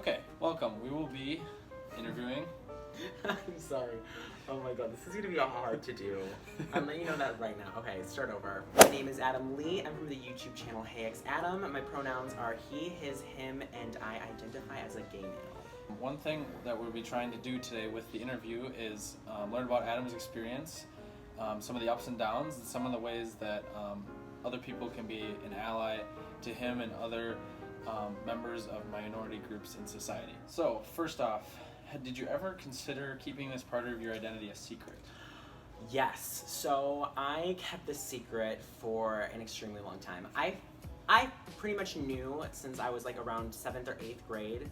Okay, welcome. We will be interviewing. I'm sorry. Oh my god, this is gonna be hard to do. I'm letting you know that right now. Okay, start over. My name is Adam Lee. I'm from the YouTube channel Hey X Adam. My pronouns are he, his, him, and I identify as a gay male. One thing that we'll be trying to do today with the interview is learn about Adam's experience, some of the ups and downs, and some of the ways that other people can be an ally to him and other members of minority groups in society. So, first off, did you ever consider keeping this part of your identity a secret? Yes, so I kept this secret for an extremely long time. I pretty much knew since I was like around 7th or 8th grade,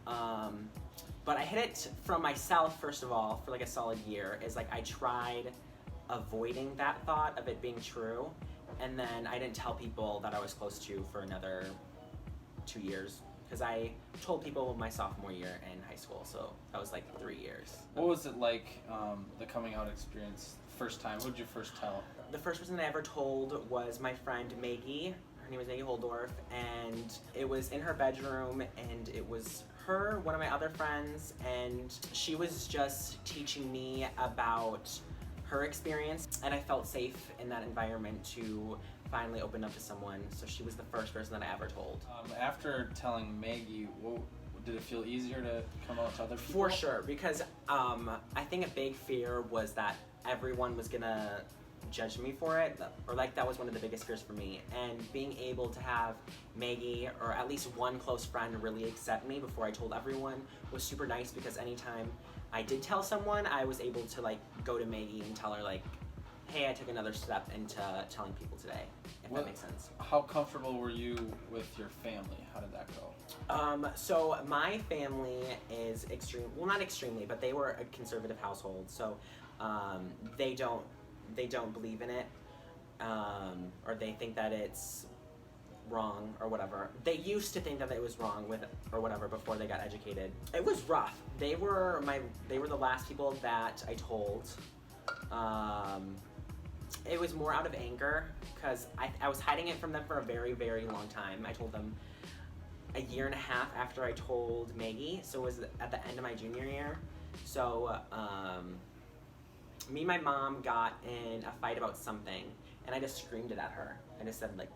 but I hid it from myself first of all for like a solid year. Is like I tried avoiding that thought of it being true, and then I didn't tell people that I was close to for another 2 years. Because I told people my sophomore year in high school, so that was like 3 years. What was it like, the coming out experience, first time? Who did you first tell? The first person I ever told was my friend Maggie. Her name was Maggie Holdorf, and it was in her bedroom, and it was her, one of my other friends, and she was just teaching me about her experience, and I felt safe in that environment to finally open up to someone. So she was the first person that I ever told. After telling Maggie, did it feel easier to come out to other people? For sure, because I think a big fear was that everyone was gonna judge me for it, or like that was one of the biggest fears for me. And being able to have Maggie, or at least one close friend, really accept me before I told everyone was super nice, because anytime I did tell someone, I was able to like go to Maggie and tell her like, hey, I took another step into telling people today, if that makes sense. How comfortable were you with your family? How did that go? So my family is well, not extremely, but they were a conservative household, so they don't believe in it, or they think that it's wrong or whatever. They used to think that it was wrong or whatever before they got educated. It was rough. They were the last people that I told. It was more out of anger, because I was hiding it from them for a very, very long time. I told them a year and a half after I told Maggie, so it was at the end of my junior year. So me and my mom got in a fight about something, and I just screamed it at her. I just said like,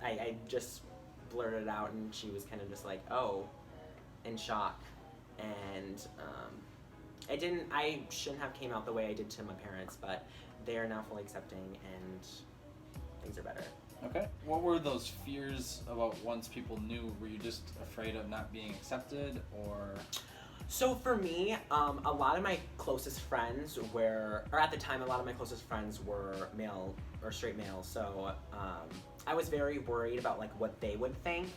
I just blurted it out, and she was kind of just like, oh, in shock. And I shouldn't have came out the way I did to my parents, but they are now fully accepting, and things are better. Okay. What were those fears about once people knew? Were you just afraid of not being accepted, or? So for me, a lot of my closest friends at the time, a lot of my closest friends were male or straight males. So I was very worried about like what they would think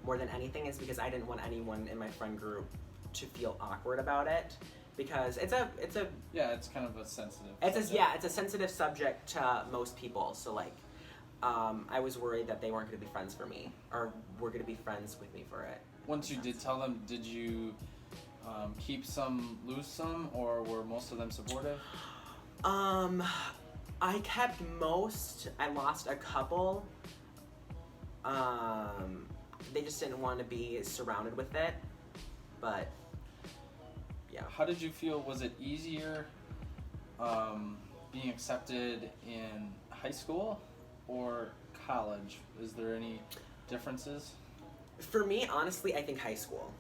more than anything, is because I didn't want anyone in my friend group to feel awkward about it. Because it's kind of a sensitive. It's a sensitive subject to most people. So like, I was worried that they weren't going to be friends for me, or were going to be friends with me for it. Once you did tell them, did you keep some, lose some, or were most of them supportive? I kept most. I lost a couple. They just didn't want to be surrounded with it, but. Yeah. How did you feel? Was it easier being accepted in high school or college? Is there any differences? For me, honestly, I think high school.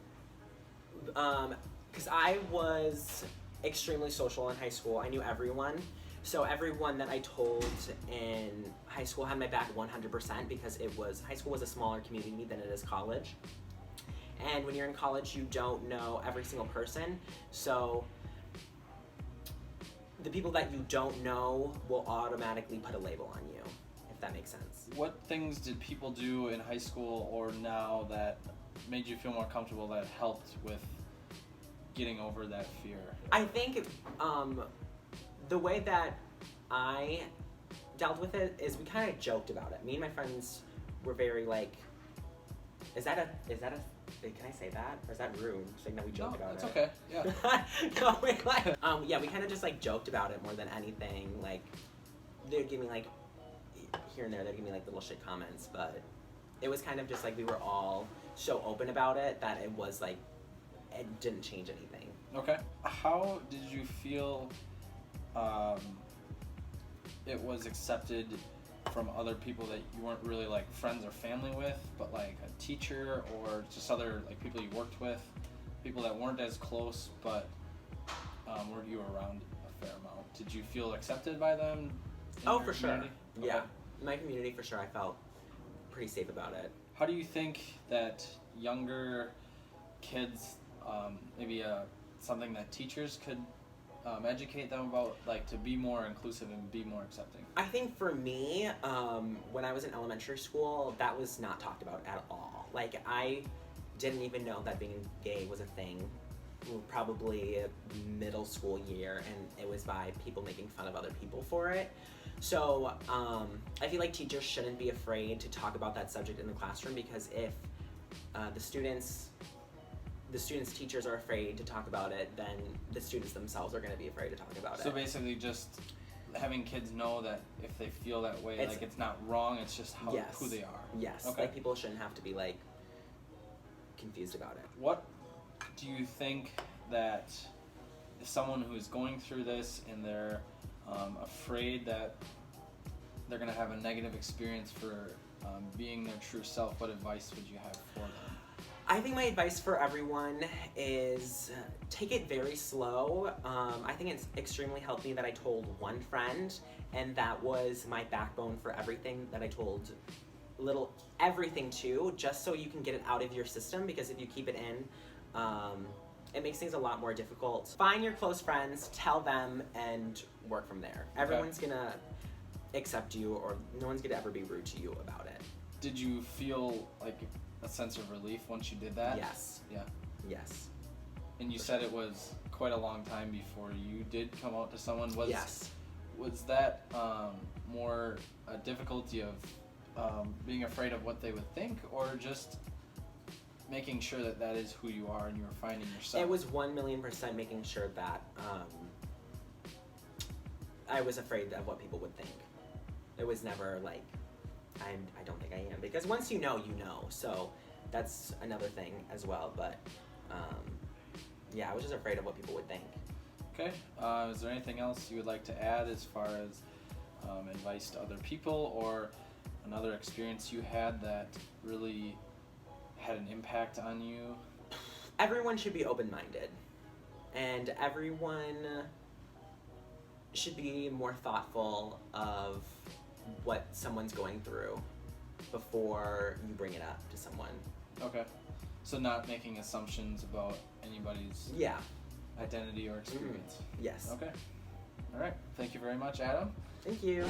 Because I was extremely social in high school. I knew everyone. So everyone that I told in high school had my back 100%, because high school was a smaller community than it is college. And when you're in college, you don't know every single person. So the people that you don't know will automatically put a label on you, if that makes sense. What things did people do in high school or now that made you feel more comfortable, that helped with getting over that fear? I think the way that I dealt with it is we kind of joked about it. Me and my friends were very like, is that a can I say that? Or is that rude? Saying that we joke about it's it. Okay. Yeah. No, we kind of just like joked about it more than anything. Like, they'd give me like here and there, they'd give me like little shit comments, but it was kind of just like we were all so open about it that it was like it didn't change anything. Okay. How did you feel it was accepted from other people that you weren't really like friends or family with, but like a teacher or just other like people you worked with, people that weren't as close, but were you around a fair amount? Did you feel accepted by them? In Oh, your for sure. community? Yeah. Okay. In my community, for sure, I felt pretty safe about it. How do you think that younger kids, maybe something that teachers could educate them about, like to be more inclusive and be more accepting? I think for me, when I was in elementary school, that was not talked about at all. Like, I didn't even know that being gay was a thing. Probably middle school year, and it was by people making fun of other people for it. So I feel like teachers shouldn't be afraid to talk about that subject in the classroom, because if the students' teachers are afraid to talk about it, then the students themselves are going to be afraid to talk about So it. basically just having kids know that if they feel that way, It's- like it's not wrong, it's just Yes. who they are. Yes, Okay. like people shouldn't have to be like confused about it. What do you think that if someone who's going through this and they're afraid that they're going to have a negative experience for being their true self, what advice would you have for them? I think my advice for everyone is take it very slow. I think it's extremely helped me that I told one friend, and that was my backbone for everything that I told everything to, just so you can get it out of your system, because if you keep it in, it makes things a lot more difficult. Find your close friends, tell them, and work from there. Okay. Everyone's gonna accept you, or no one's gonna ever be rude to you about it. Did you feel like a sense of relief once you did that? Yes. Yeah. Yes. And you said it was quite a long time before you did come out to someone. Yes. Was that more a difficulty of being afraid of what they would think, or just making sure that that is who you are and you're finding yourself? It was 1,000,000% making sure that I was afraid of what people would think. It was never like, I don't think I am, because once you know, you know. So that's another thing as well. But yeah, I was just afraid of what people would think. Okay. Is there anything else you would like to add as far as advice to other people, or another experience you had that really had an impact on you? Everyone should be open-minded, and everyone should be more thoughtful of what someone's going through before you bring it up to someone. Okay. So not making assumptions about anybody's Yeah. identity or experience. Yes. Okay. All right. Thank you very much, Adam. Thank you.